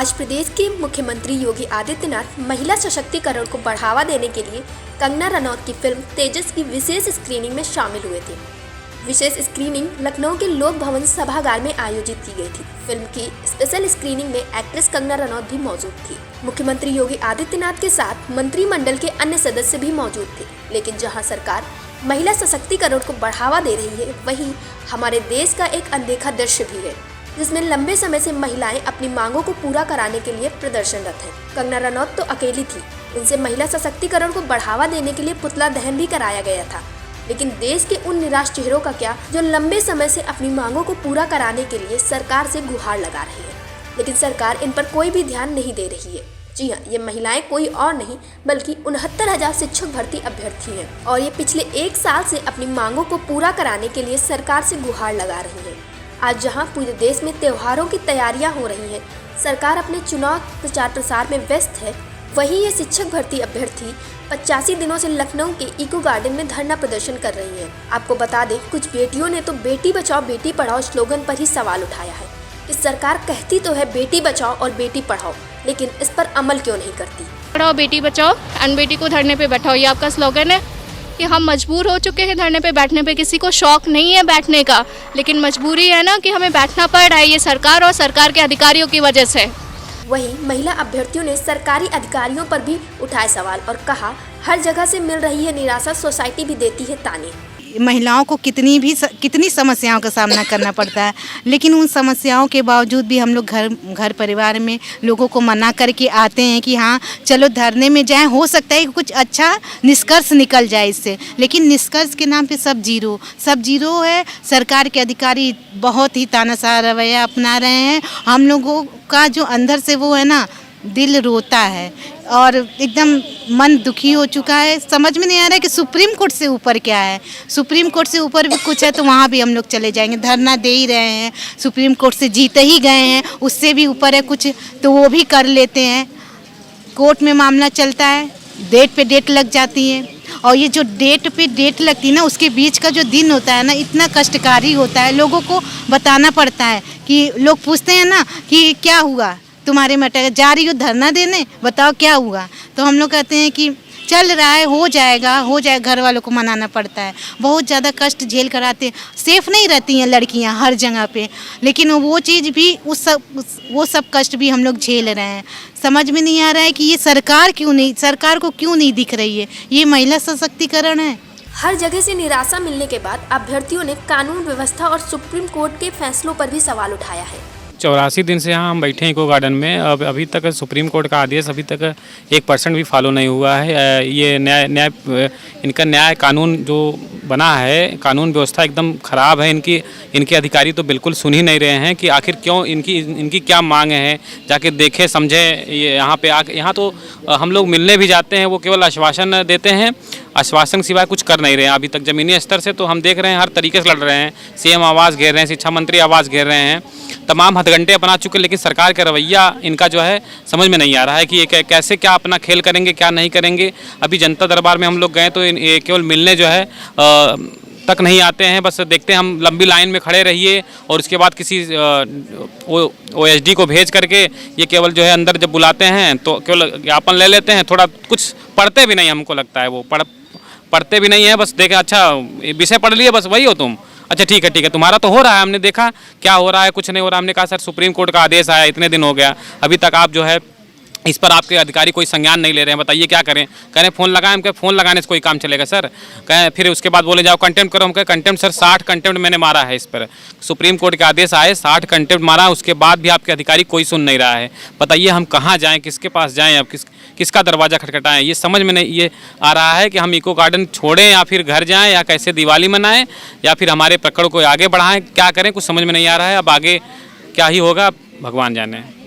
आज प्रदेश के मुख्यमंत्री योगी आदित्यनाथ महिला सशक्तिकरण को बढ़ावा देने के लिए कंगना रनौत की फिल्म तेजस की विशेष स्क्रीनिंग में शामिल हुए थे। विशेष स्क्रीनिंग लखनऊ के लोक भवन सभागार में आयोजित की गई थी। फिल्म की स्पेशल स्क्रीनिंग में एक्ट्रेस कंगना रनौत भी मौजूद थी। मुख्यमंत्री योगी आदित्यनाथ के साथ मंत्रिमंडल के अन्य सदस्य भी मौजूद थे। लेकिन जहां सरकार महिला सशक्तिकरण को बढ़ावा दे रही है, वहीं हमारे देश का एक अनदेखा दृश्य भी है, जिसमें लंबे समय से महिलाएं अपनी मांगों को पूरा कराने के लिए प्रदर्शनरत हैं। कंगना रनौत तो अकेली थी, उनसे महिला सशक्तिकरण को बढ़ावा देने के लिए पुतला दहन भी कराया गया था। लेकिन देश के उन निराश चेहरों का क्या, जो लंबे समय से अपनी मांगों को पूरा कराने के लिए सरकार से गुहार लगा रही है, लेकिन सरकार इन पर कोई भी ध्यान नहीं दे रही है। जी हाँ, ये महिलाएं कोई और नहीं बल्कि 69,000 शिक्षक भर्ती अभ्यर्थी हैं और ये पिछले 1 साल से अपनी मांगों को पूरा कराने के लिए सरकार से गुहार लगा रही है। आज जहां पूरे देश में त्योहारों की तैयारियां हो रही हैं, सरकार अपने चुनाव प्रचार प्रसार में व्यस्त है, वहीं ये शिक्षक भर्ती अभ्यर्थी 85 दिनों से लखनऊ के इको गार्डन में धरना प्रदर्शन कर रही हैं। आपको बता दें, कुछ बेटियों ने तो बेटी बचाओ बेटी पढ़ाओ स्लोगन पर ही सवाल उठाया है कि सरकार कहती तो है बेटी बचाओ और बेटी पढ़ाओ, लेकिन इस पर अमल क्यों नहीं करती। पढ़ाओ बेटी बचाओ एंड बेटी को धरने पे बैठाओ, ये आपका स्लोगन है कि हम मजबूर हो चुके हैं धरने पे बैठने पे। किसी को शौक नहीं है बैठने का, लेकिन मजबूरी है ना कि हमें बैठना पड़ रहा है, ये सरकार और सरकार के अधिकारियों की वजह से। वहीं महिला अभ्यर्थियों ने सरकारी अधिकारियों पर भी उठाए सवाल और कहा, हर जगह से मिल रही है निराशा, सोसाइटी भी देती है ताने। महिलाओं को कितनी समस्याओं का सामना करना पड़ता है, लेकिन उन समस्याओं के बावजूद भी हम लोग घर परिवार में लोगों को मना करके आते हैं कि हाँ चलो धरने में जाएं, हो सकता है कि कुछ अच्छा निष्कर्ष निकल जाए इससे। लेकिन निष्कर्ष के नाम पे सब जीरो है। सरकार के अधिकारी बहुत ही तानाशाह रवैया अपना रहे हैं। हम लोगों का जो अंदर से वो है ना, दिल रोता है और एकदम मन दुखी हो चुका है। समझ में नहीं आ रहा है कि सुप्रीम कोर्ट से ऊपर क्या है। सुप्रीम कोर्ट से ऊपर भी कुछ है तो वहाँ भी हम लोग चले जाएंगे, धरना दे ही रहे हैं। सुप्रीम कोर्ट से जीत ही गए हैं, उससे भी ऊपर है कुछ तो वो भी कर लेते हैं। कोर्ट में मामला चलता है, डेट पे डेट लग जाती है और ये जो डेट पे डेट लगती है ना, उसके बीच का जो दिन होता है ना, इतना कष्टकारी होता है। लोगों को बताना पड़ता है कि लोग पूछते हैं ना कि क्या हुआ तुम्हारे मटर, जा रही हो धरना देने, बताओ क्या हुआ। तो हम लोग कहते हैं कि चल रहा है, हो जाएगा। घर वालों को मनाना पड़ता है। बहुत ज़्यादा कष्ट झेल कर आते हैं। सेफ नहीं रहती हैं लड़कियां हर जगह पे, लेकिन वो चीज़ भी वो सब कष्ट भी हम लोग झेल रहे हैं। समझ में नहीं आ रहा है कि ये सरकार को क्यों नहीं दिख रही है। ये महिला सशक्तिकरण है। हर जगह से निराशा मिलने के बाद अभ्यर्थियों ने कानून व्यवस्था और सुप्रीम कोर्ट के फैसलों पर भी सवाल उठाया है। 84 दिन से यहाँ हम बैठे हैं इको गार्डन में। अब अभी तक सुप्रीम कोर्ट का आदेश अभी तक 1% भी फॉलो नहीं हुआ है। ये इनका न्याय कानून जो बना है, कानून व्यवस्था एकदम ख़राब है। इनके अधिकारी तो बिल्कुल सुन ही नहीं रहे हैं कि आखिर क्यों इनकी क्या मांग है। जाके देखें समझें। ये यहाँ तो हम लोग मिलने भी जाते हैं, वो केवल आश्वासन देते हैं, आश्वासन सिवाय कुछ कर नहीं रहे हैं अभी तक। ज़मीनी स्तर से तो हम देख रहे हैं हर तरीके से लड़ रहे हैं। सीएम आवास घेर रहे हैं, शिक्षा मंत्री आवास घेर रहे हैं, तमाम हथगंडे अपना चुके, लेकिन सरकार का रवैया इनका जो है समझ में नहीं आ रहा है कि ये कैसे क्या अपना खेल करेंगे, क्या नहीं करेंगे। अभी जनता दरबार में हम लोग गए तो ये केवल मिलने जो है तक नहीं आते हैं, बस देखते हैं हम लंबी लाइन में खड़े रहिए और उसके बाद किसी OSD को भेज करके ये केवल जो है अंदर जब बुलाते हैं तो केवल ज्ञापन ले लेते हैं। थोड़ा कुछ पढ़ते भी नहीं, हमको लगता है वो पढ़ते भी नहीं है। बस देखें, अच्छा विषय पढ़ लिए, बस वही हो तुम, अच्छा ठीक है तुम्हारा तो हो रहा है, हमने देखा क्या हो रहा है, कुछ नहीं हो रहा। हमने कहा सर सुप्रीम कोर्ट का आदेश आया, इतने दिन हो गया, अभी तक आप जो है इस पर आपके अधिकारी कोई संज्ञान नहीं ले रहे हैं, बताइए क्या करें। कह रहे फ़ोन लगाएं, हम कहें फ़ोन लगाने से कोई काम चलेगा सर। कहें फिर उसके बाद बोले जाओ कंटेम्प्ट करो, हम कहें कंटेम्प्ट सर 60 कंटेम्प्ट मैंने मारा है इस पर। सुप्रीम कोर्ट के आदेश आए, 60 कंटेम्प्ट मारा, उसके बाद भी आपके अधिकारी कोई सुन नहीं रहा है। बताइए हम कहाँ जाएँ, किसके पास जाएँ, अब किसका दरवाज़ा खटखटाएँ। ये समझ में नहीं ये आ रहा है कि हम इको गार्डन छोड़ें या फिर घर जाएँ या कैसे दिवाली मनाएँ या फिर हमारे प्रकरण को आगे बढ़ाएँ, क्या करें, कुछ समझ में नहीं आ रहा है। अब आगे क्या ही होगा भगवान जाने।